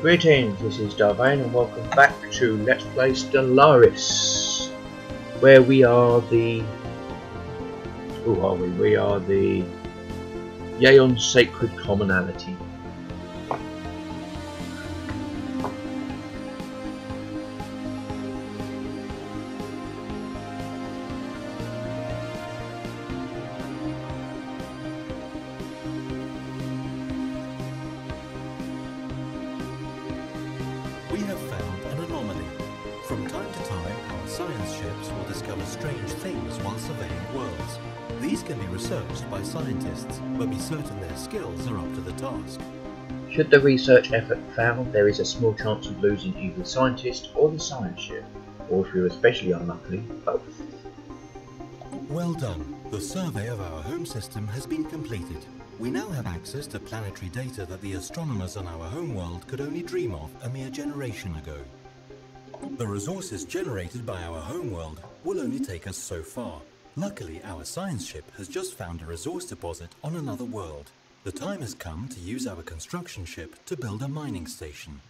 Greetings, this is Darvain and welcome back to Let's Play Stellaris, where we are the... who are we? We are the Yeon Sacred Commonality. We have found an anomaly. From time to time, our science ships will discover strange things while surveying worlds. These can be researched by scientists, but be certain their skills are up to the task. Should the research effort fail, there is a small chance of losing either the scientist or the science ship, or if you're especially unlucky, both. Well done. The survey of our home system has been completed. We now have access to planetary data that the astronomers on our homeworld could only dream of a mere generation ago. The resources generated by our homeworld will only take us so far. Luckily, our science ship has just found a resource deposit on another world. The time has come to use our construction ship to build a mining station.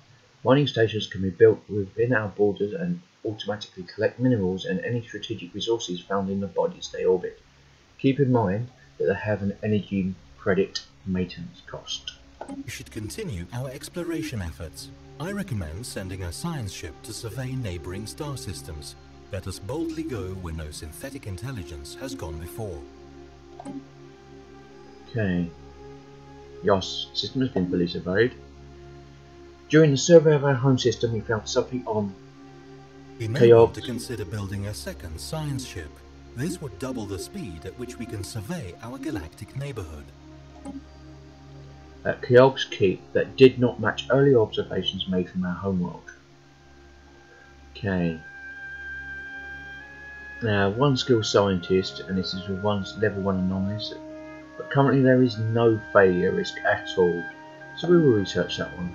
Mining stations can be built within our borders and automatically collect minerals and any strategic resources found in the bodies they orbit. Keep in mind that they have an energy credit maintenance cost. We should continue our exploration efforts. I recommend sending a science ship to survey neighboring star systems. Let us boldly go where no synthetic intelligence has gone before. Okay. Yos system has been fully surveyed. During the survey of our home system, we found something on We may want to consider building a second science ship. This would double the speed at which we can survey our galactic neighborhood. At Kyog's Keep that did not match earlier observations made from our homeworld. Okay. Now, one skilled scientist, and this is with level 1 anomalies, but currently there is no failure risk at all, so we will research that one.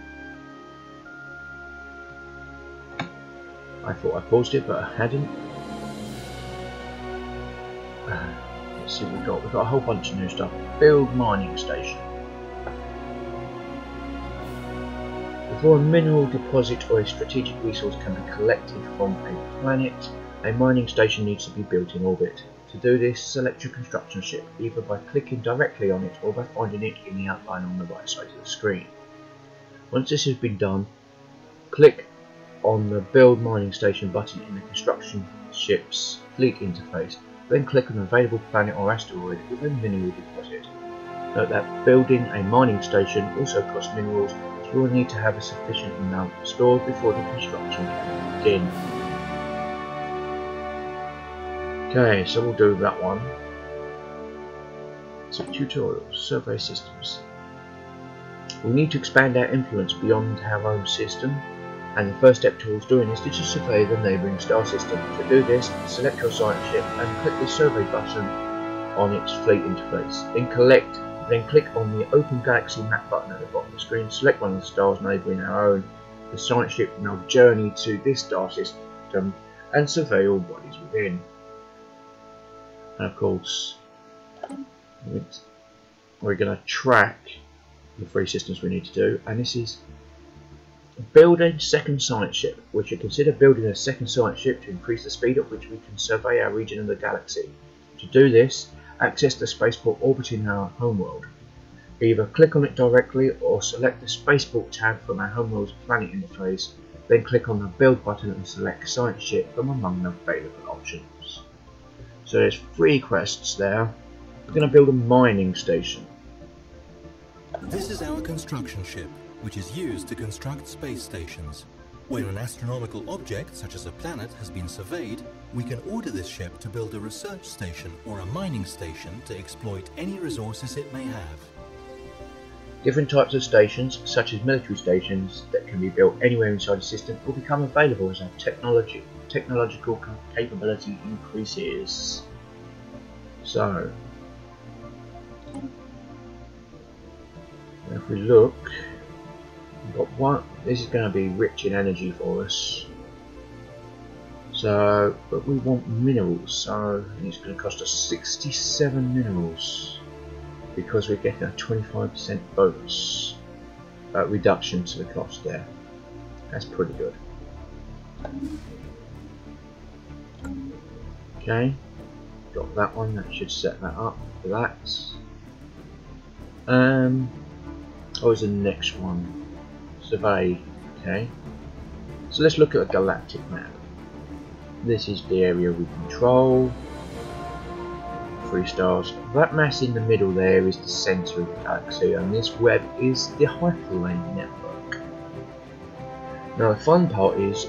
I thought I paused it, but I hadn't. Let's see what we've got. We've got a whole bunch of new stuff. Build mining station. Before a mineral deposit or a strategic resource can be collected from a planet, a mining station needs to be built in orbit. To do this, select your construction ship, either by clicking directly on it or by finding it in the outline on the right side of the screen. Once this has been done, click on the Build Mining Station button in the construction ship's fleet interface, then click on an available planet or asteroid with a mineral deposit. Note that building a mining station also costs minerals, so you will need to have a sufficient amount stored before the construction can begin. Okay, so we'll do that one. So tutorials, survey systems. We need to expand our influence beyond our own system, and the first step towards doing this is to survey the neighbouring star system. To do this, select your science ship and click the survey button on its fleet interface. Then click on the Open Galaxy Map button at the bottom of the screen. Select one of the stars neighbouring our own. The science ship will now journey to this star system and survey all bodies within. And of course, we're going to track the 3 systems we need to do, and this is build a second science ship. We should consider building a second science ship to increase the speed at which we can survey our region of the galaxy. To do this, access the spaceport orbiting our homeworld. Either click on it directly or select the spaceport tab from our homeworld's planet interface, then click on the build button and select science ship from among the available options. So there's 3 quests there. We're going to build a mining station. This is our construction ship, which is used to construct space stations. When an astronomical object, such as a planet, has been surveyed, we can order this ship to build a research station or a mining station to exploit any resources it may have. Different types of stations, such as military stations that can be built anywhere inside the system, will become available as our technological capability increases. So, if we look, we've got one. This is going to be rich in energy for us. So, but we want minerals, so it's going to cost us 67 minerals because we're getting a 25% bonus reduction to the cost there. That's pretty good. Okay, got that one. That should set that up for that. What was the next one? Survey. Okay, so let's look at a galactic map. This is the area we control. 3 stars. That mass in the middle there is the centre of the galaxy, and this web is the hyperlane network. Now the fun part is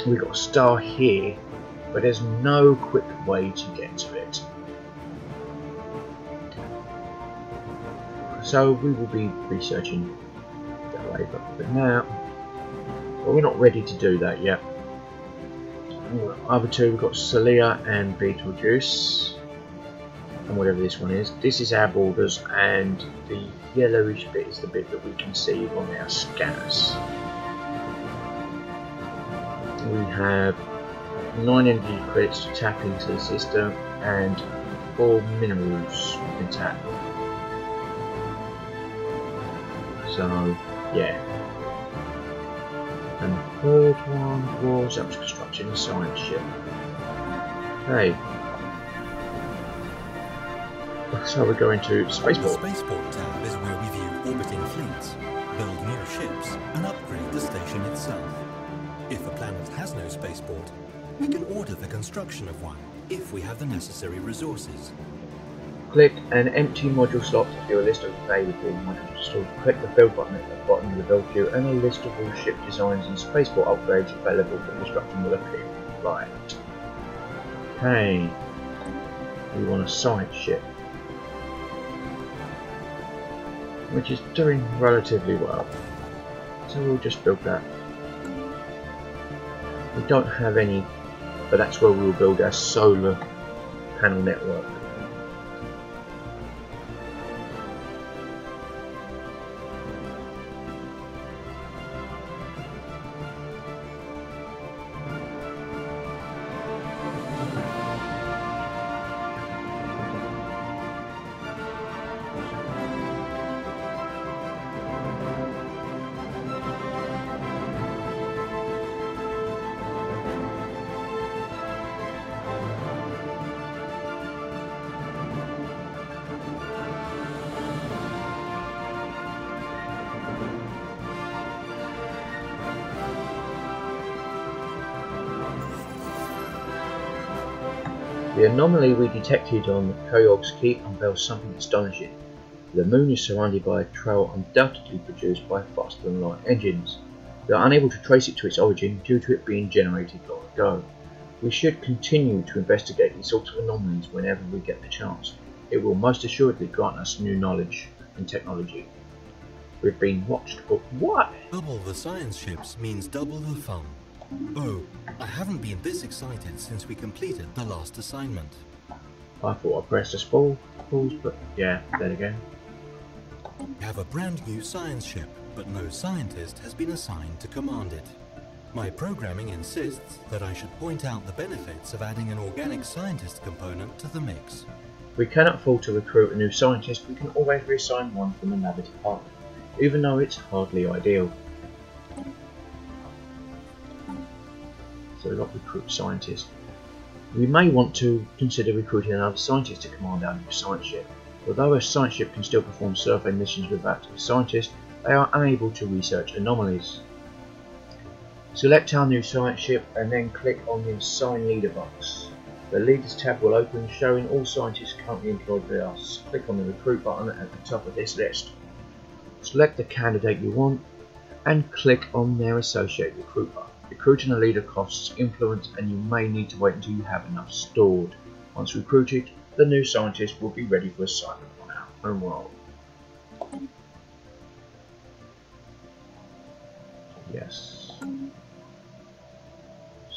we've got a star here, but there's no quick way to get to it. So we will be researching that way, but now we're not ready to do that yet. Other two, we've got Celia and Betelgeuse, and whatever this one is. This is our borders, and the yellowish bit is the bit that we can see on our scanners. We have 9 energy credits to tap into the system, and 4 minerals we can tap. So, yeah. And the third one was up to constructing a science ship. Okay. So we're going to Spaceport. The Spaceport tab is where we view orbiting fleets, build new ships, and upgrade the station itself. If a planet has no spaceport, we can order the construction of one, if we have the necessary resources. Click an empty module slot to view a list of available modules installed. Click the build button at the bottom of the build queue, and a list of all ship designs and spaceport upgrades available for construction will appear on the right. Okay, we want a science ship, which is doing relatively well, so we'll just build that. We don't have any, but that's where we'll build our solar panel network. The anomaly we detected on Koyog's Keep unveils something astonishing. The moon is surrounded by a trail undoubtedly produced by faster than light engines. We are unable to trace it to its origin due to it being generated long ago. We should continue to investigate these sorts of anomalies whenever we get the chance. It will most assuredly grant us new knowledge and technology. We've been watched, but what? Double the science ships means double the fun. Oh, I haven't been this excited since we completed the last assignment. I thought I pressed a pause, but yeah, there again. We have a brand new science ship, but no scientist has been assigned to command it. My programming insists that I should point out the benefits of adding an organic scientist component to the mix. We cannot afford to recruit a new scientist. We can always reassign one from another department, even though it's hardly ideal. So we've got recruit scientist. We may want to consider recruiting another scientist to command our new science ship. Although a science ship can still perform survey missions without a scientist, they are unable to research anomalies. Select our new science ship and then click on the Assign Leader box. The Leaders tab will open, showing all scientists currently employed by us. Click on the Recruit button at the top of this list. Select the candidate you want and click on their associated recruit button. Recruiting a leader costs influence, and you may need to wait until you have enough stored. Once recruited, the new scientist will be ready for assignment on our home world. Yes.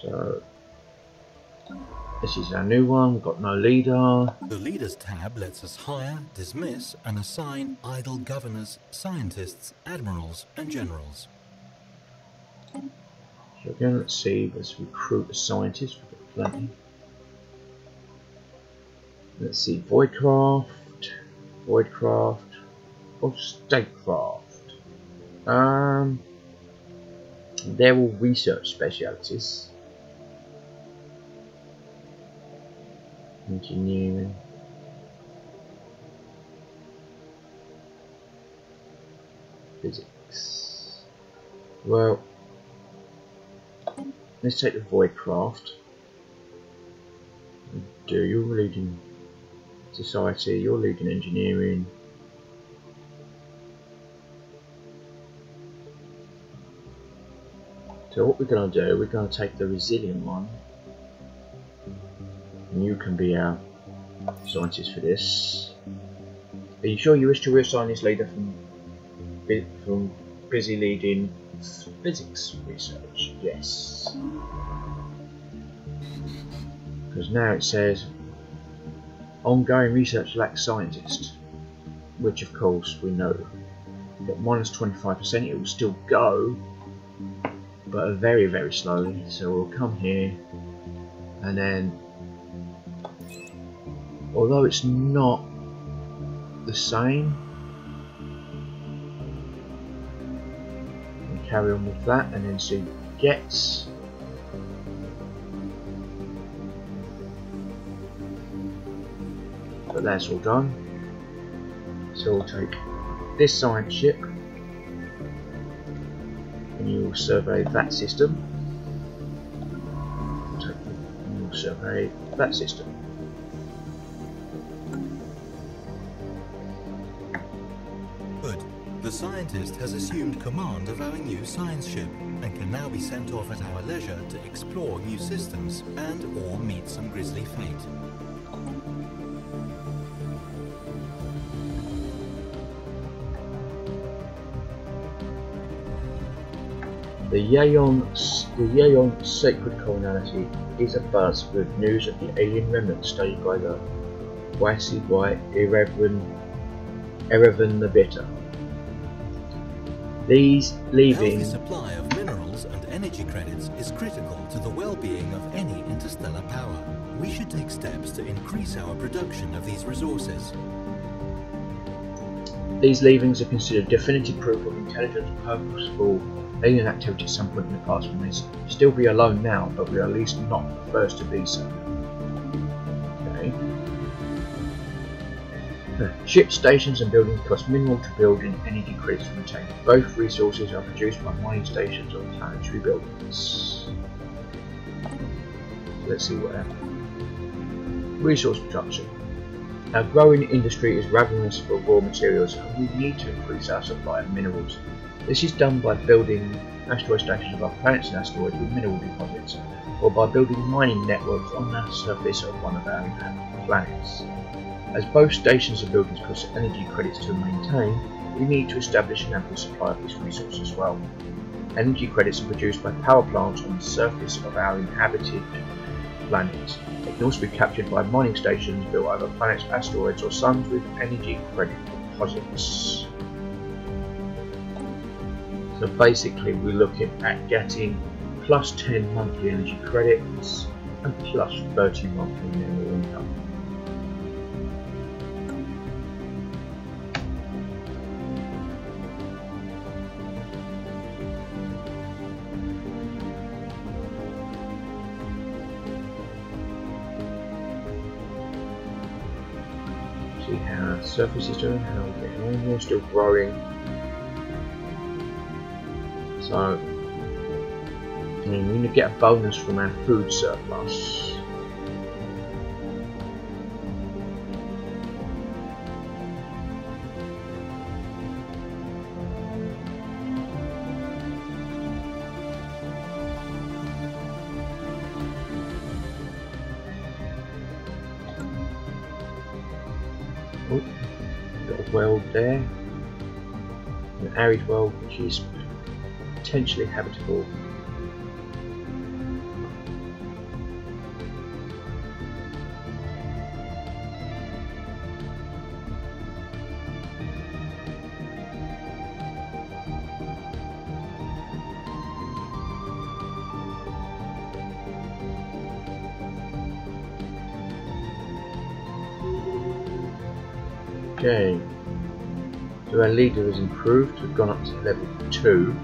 So this is our new one. We've got no leader. The Leaders tab lets us hire, dismiss, and assign idle governors, scientists, admirals, and generals. So again, let's see, let's recruit a scientist, we've got plenty. Let's see, Voidcraft, or Statecraft. They're all research specialities. Engineering. Physics. Well, let's take the void craft. You're leading society, you're leading engineering. So what we're going to do, we're going to take the resilient one, and you can be our scientist for this. Are you sure you wish to reassign this leader from busy leading physics research? Yes. Because now it says ongoing research lacks scientists, which of course we know. But minus 25%, it will still go, but very, very slowly. So we'll come here, and then, although it's not the same, we'll carry on with that, and then see gets. But that's all done. So we'll take this science ship, and you will survey that system. You will survey that system. Good. The scientist has assumed command of our new science ship and can now be sent off at our leisure to explore new systems and or meet some grisly fate. The Yaon sacred commonality is a buzz with news of the alien remnants studied by the Wasi by Erevan the Bitter. These leaving healthy supply of minerals and energy credits is critical to the well-being of any interstellar power. We should take steps to increase our production of these resources. These leavings are considered definitive proof of intelligent, purposeful alien activity at some point in the past. We may still be alone now, but we are at least not the first to be so. Okay. Ship stations and buildings cost mineral to build and energy credits to maintain. Both resources are produced by mining stations or planetary buildings. Let's see what happens. Resource production. Our growing industry is ravenous for raw materials, and we need to increase our supply of minerals. This is done by building asteroid stations above planets and asteroids with mineral deposits, or by building mining networks on the surface of one of our inhabited planets. As both stations and buildings cost energy credits to maintain, we need to establish an ample supply of this resource as well. Energy credits are produced by power plants on the surface of our inhabited planets. They can also be captured by mining stations built over planets, asteroids, or suns with energy credit deposits. So basically we're looking at getting plus 10 monthly energy credits and plus 30 monthly mineral income. See how our surface is doing, how we're getting on, we're still growing. So, we're going to get a bonus from our food surplus. Oh, got a world there, an arid world which is potentially habitable. Okay, So our leader has improved, we've gone up to level 2.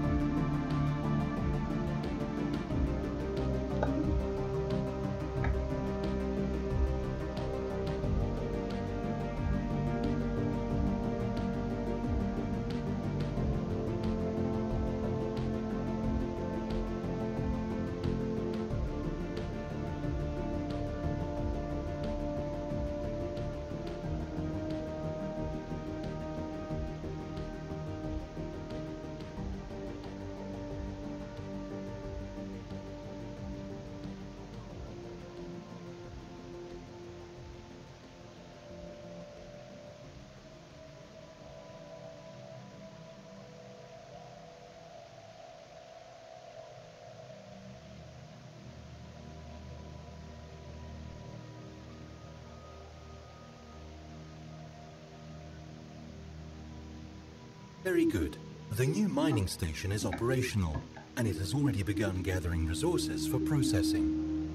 Very good. The new mining station is operational, and it has already begun gathering resources for processing.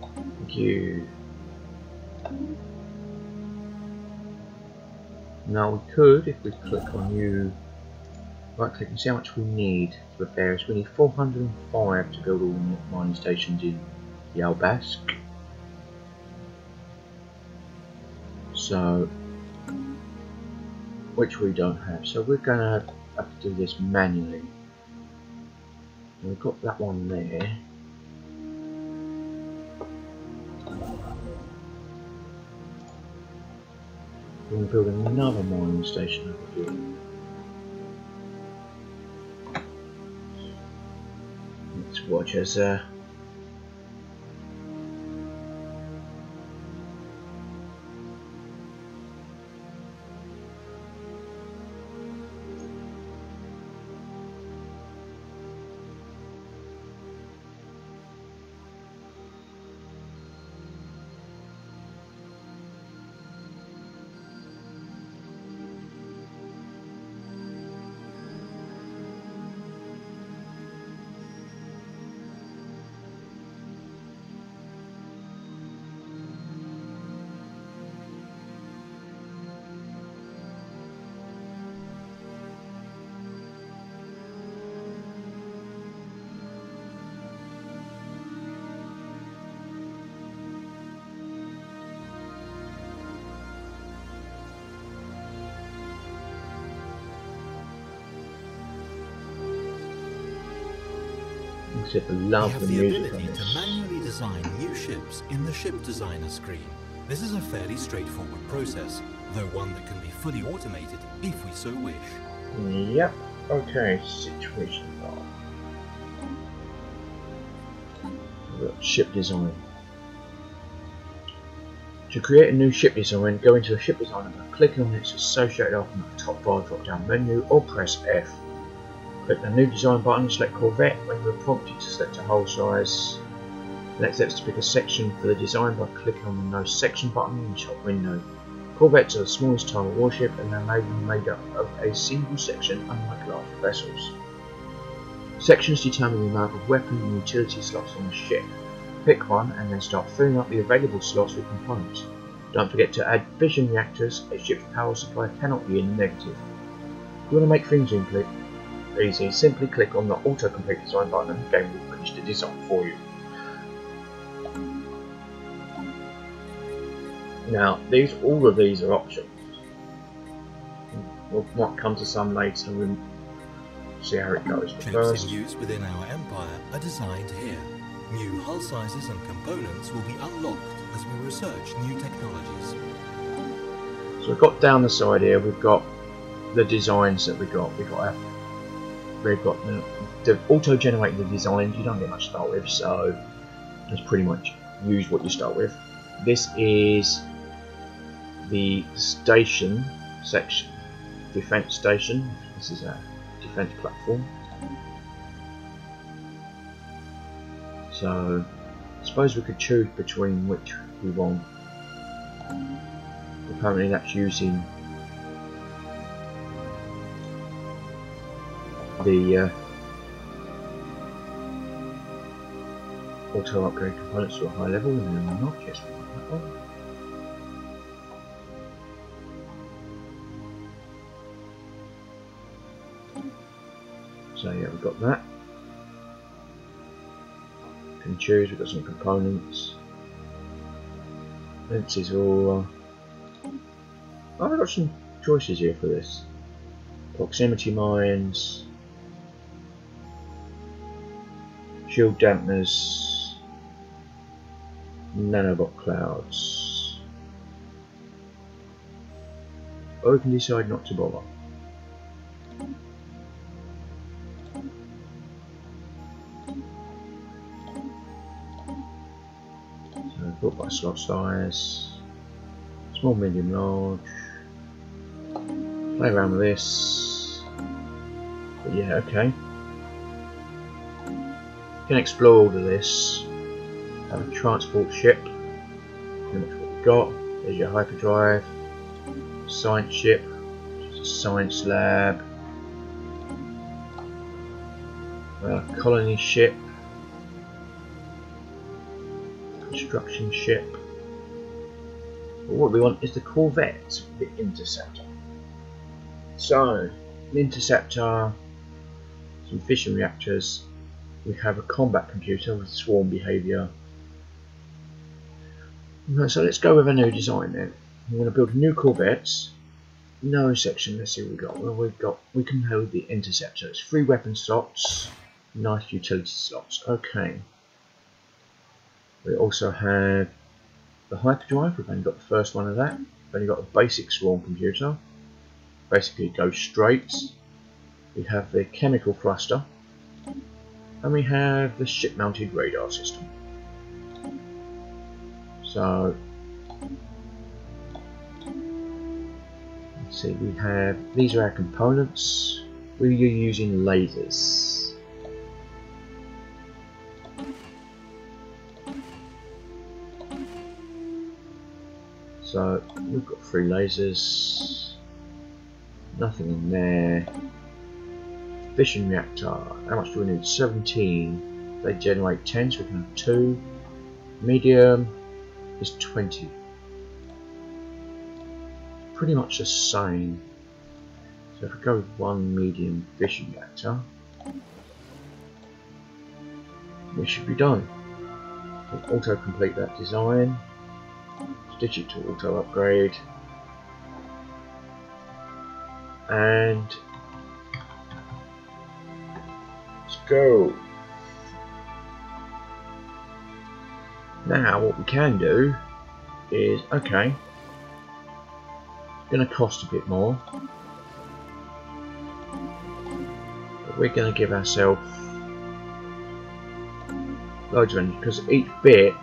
Thank you. Now we could, if we click on you, right click and see how much we need to repair this. We need 405 to build all the mining stations in Yalbask. So, which we don't have. So we're going to have to do this manually. And we've got that one there. We're going to build another mining station over here. Let's watch as We have the ability to manually design new ships in the Ship Designer screen. This is a fairly straightforward process, though one that can be fully automated if we so wish. Yep. Okay, situation bar. We've got ship design. To create a new ship design, go into the ship designer by clicking on its associated icon at the top bar drop down menu or press F. Click the new design button, select Corvette. When you are prompted to select a hull size, select to pick a section for the design by clicking on the No Section button in the top window. Corvettes are the smallest type of warship and they may be made up of a single section, unlike larger vessels. Sections determine the amount of weapon and utility slots on the ship. Pick one and then start filling up the available slots with components. Don't forget to add fission reactors. A ship's power supply cannot be in the negative. If you want to make things easy, simply click on the autocomplete design button and the game will finish the design for you. Now, all of these are options. We might come to some later and we'll see how it goes. But Ships first, in use within our empire are designed here. New hull sizes and components will be unlocked as we research new technologies. so we've got down the side here, we've got the designs that we've got the auto-generating the designs. You don't get much to start with, so just pretty much use what you start with. This is the station section, defense station. This is a defense platform. So I suppose we could choose between which we want. Apparently that's using the auto upgrade components to a high level, and then not. Yes, we want that one. got that. Can choose, we've got some components. Lenses are all... oh, I've got some choices here for this. Proximity mines, shield dampeners, nanobot clouds. Or we can decide not to bother. So built by slot size, small, medium, large. Play around with this. But yeah, okay. You can explore all of this. Have a transport ship. Pretty much what we've got. There's your hyperdrive. Science ship. Which is a science lab. Colony ship. Construction ship. But what we want is the corvette, the interceptor. So, an interceptor, some fission reactors, we have a combat computer with swarm behaviour. So let's go with a new design then. I'm going to build a new corvette. No section, let's see what we've got. Well, we can hold the interceptor. It's 3 weapon slots, nice utility slots. Okay. We also have the hyperdrive. We've only got the first one of that. We've only got a basic swarm computer. Basically it goes straight. We have the chemical thruster, and we have the ship mounted radar system. So let's see, we have, these are our components. We're using lasers. So we've got 3 lasers. Nothing in there. Fission reactor. How much do we need? 17. They generate 10, so we can have 2. Medium is 20. Pretty much the same. So if we go with 1 medium fission reactor, we should be done. We'll auto complete that design. Stitch it to auto upgrade. And let's go. Now what we can do is, okay, it's going to cost a bit more, but we're going to give ourselves loads of energy, because each bit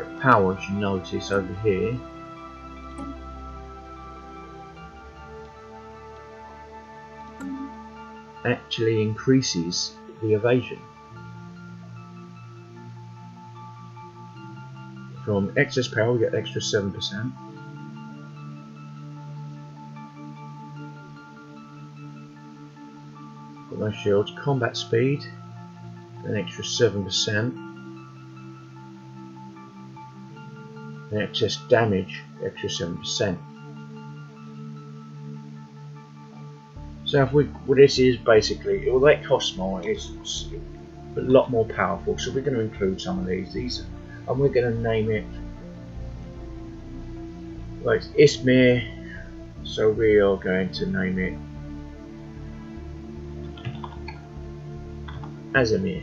of power, as you notice over here, actually increases the evasion. From excess power we get extra 7%. Got those shields. Combat speed, an extra 7%. And excess damage, extra 7%. So if what this is basically, although it costs more, it's a lot more powerful. So we're going to include some of these, and we're going to name it. Well, it's Ismir, so we are going to name it Azamir.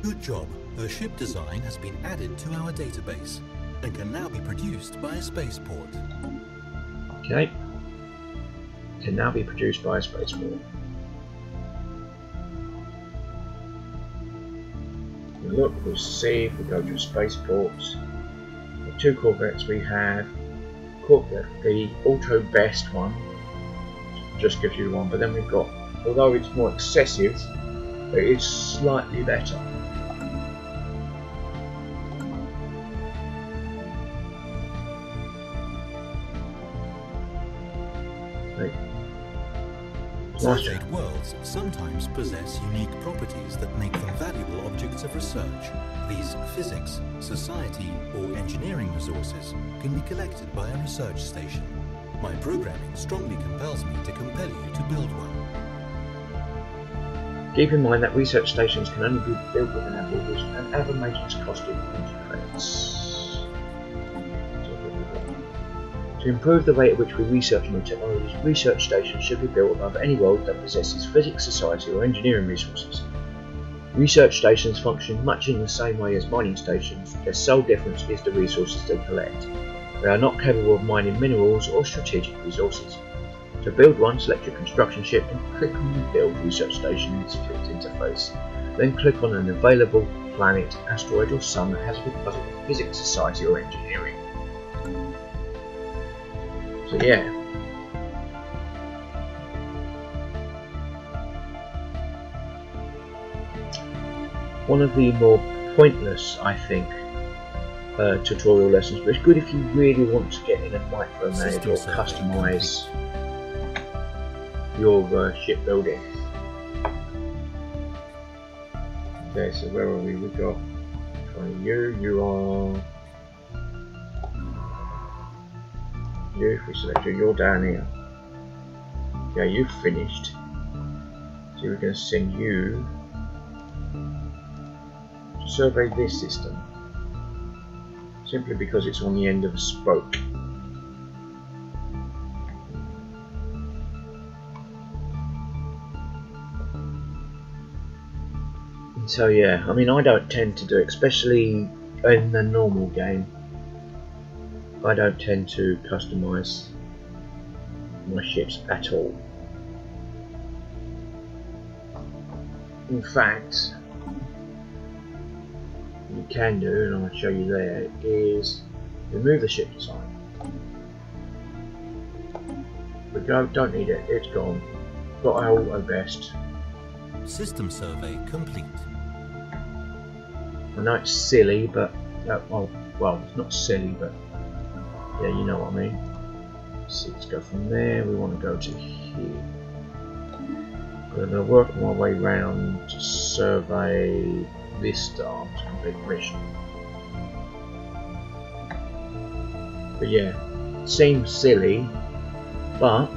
Good job. The ship design has been added to our database and can now be produced by a spaceport. Okay, can now be produced by a spaceport. Look, we'll see if we go to spaceports. The 2 corvettes we have, the auto best one just gives you 1, but then we've got, although it's more excessive, it is slightly better. Surveyed worlds sometimes possess unique properties that make them valuable objects of research. These physics, society, or engineering resources can be collected by a research station. My programming strongly compels me to compel you to build one. Keep in mind that research stations can only be built within our borders and other maintenance costing energy credits. To improve the rate at which we research new technologies, research stations should be built above any world that possesses physics, society or engineering resources. Research stations function much in the same way as mining stations. Their sole difference is the resources they collect. They are not capable of mining minerals or strategic resources. To build one, select your construction ship and click on the Build Research Station in its flipped interface. Then click on an available planet, asteroid or sun that has a deposit of physics, society or engineering. So yeah. One of the more pointless, I think, tutorial lessons, but it's good if you really want to get in and micromanage or customize your shipbuilding. Okay, so where are we? We got you are you. If we select you, you're down here. Okay, you've finished. So we're going to send you to survey this system, simply because it's on the end of a spoke. So yeah, I mean, I don't tend to do it, especially in the normal game. I don't tend to customize my ships at all. In fact, what you can do, and I'll show you there, is remove the ship design. We don't need it, it's gone. Got our auto vest. System survey complete. I know it's silly, but well, it's not silly, but yeah, you know what I mean. So let's go from there. We want to go to here. I'm going to work my way round to survey this star to complete the mission. But yeah, it seems silly, but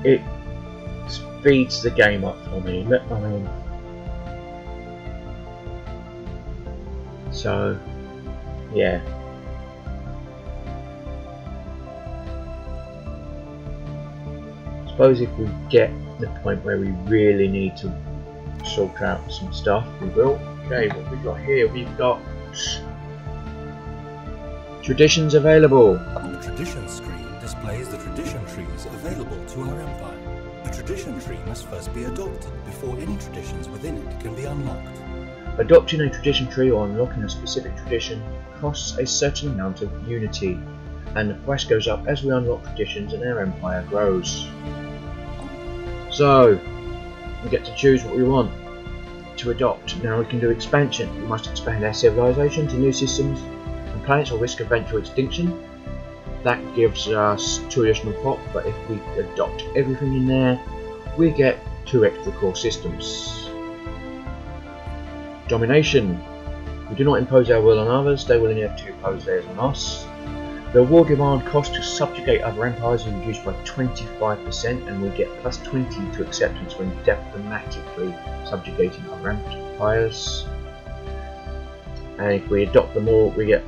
it speeds the game up for me. I mean, so yeah. I suppose if we get the point where we really need to sort out some stuff, we will. Okay, what we've got here, we've got traditions available. The tradition screen displays the tradition trees available to our empire. A tradition tree must first be adopted before any traditions within it can be unlocked. Adopting a tradition tree or unlocking a specific tradition costs a certain amount of unity, and the price goes up as we unlock traditions and our empire grows. So, we get to choose what we want to adopt. Now we can do expansion. We must expand our civilization to new systems and planets or risk eventual extinction. That gives us 2 additional pop, but if we adopt everything in there, we get 2 extra core systems. Domination. We do not impose our will on others, they will only have to impose theirs on us. The war demand cost to subjugate other empires is reduced by 25%, and we get plus 20 to acceptance when diplomatically subjugating other empires. And if we adopt them all, we get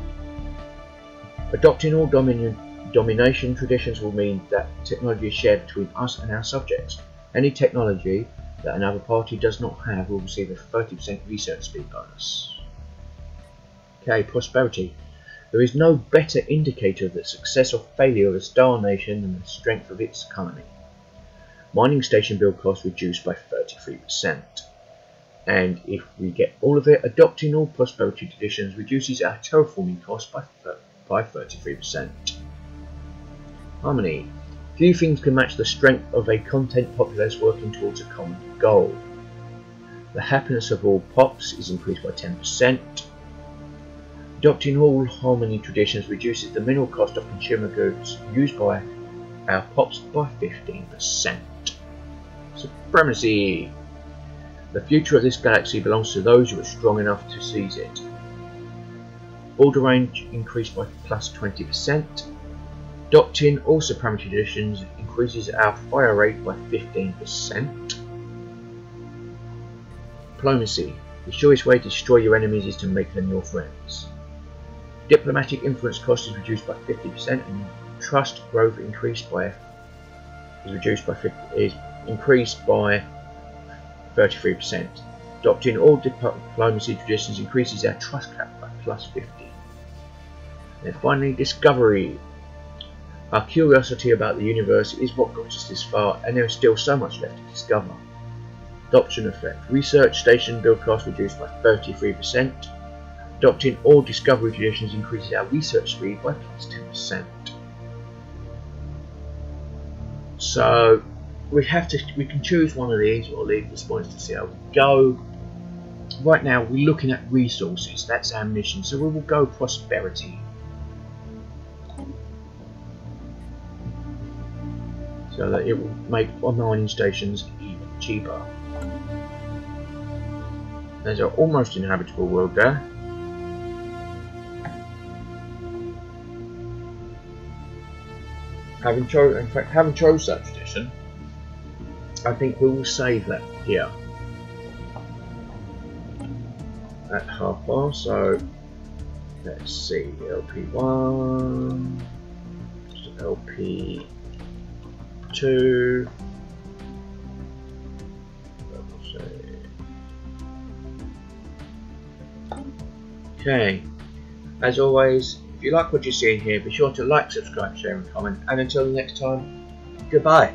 adopting all domination traditions will mean that technology is shared between us and our subjects. Any technology that another party does not have will receive a 30% research speed bonus. Okay, prosperity. There is no better indicator of the success or failure of a star nation than the strength of its economy. Mining station build costs reduced by 33%. And if we get all of it, adopting all prosperity traditions reduces our terraforming costs by 33%. Harmony. Few things can match the strength of a content populace working towards a common goal. The happiness of all pops is increased by 10%. Adopting all harmony traditions reduces the mineral cost of consumer goods used by our pops by 15%. Supremacy. The future of this galaxy belongs to those who are strong enough to seize it. Border range increased by plus 20%. Adopting all supremacy traditions increases our fire rate by 15%. Diplomacy. The surest way to destroy your enemies is to make them your friends. Diplomatic influence cost is reduced by 50%, and trust growth increased by 33%. Adopting all diplomacy traditions increases our trust cap by plus 50. And finally, discovery. Our curiosity about the universe is what got us this far, and there is still so much left to discover. Adoption effect. Research station build cost reduced by 33%. Adopting all discovery traditions increases our research speed by plus 10%. So we can choose one of these or leave this one to see how we go. Right now we're looking at resources, that's our mission, so we will go prosperity. So that it will make our mining stations even cheaper. There's an almost inhabitable world there. Having chose that tradition, I think we will save that here at half past. So let's see, LP1, LP2. Okay, as always, if you like what you're seeing here, be sure to like, subscribe, share and comment, and until the next time, goodbye.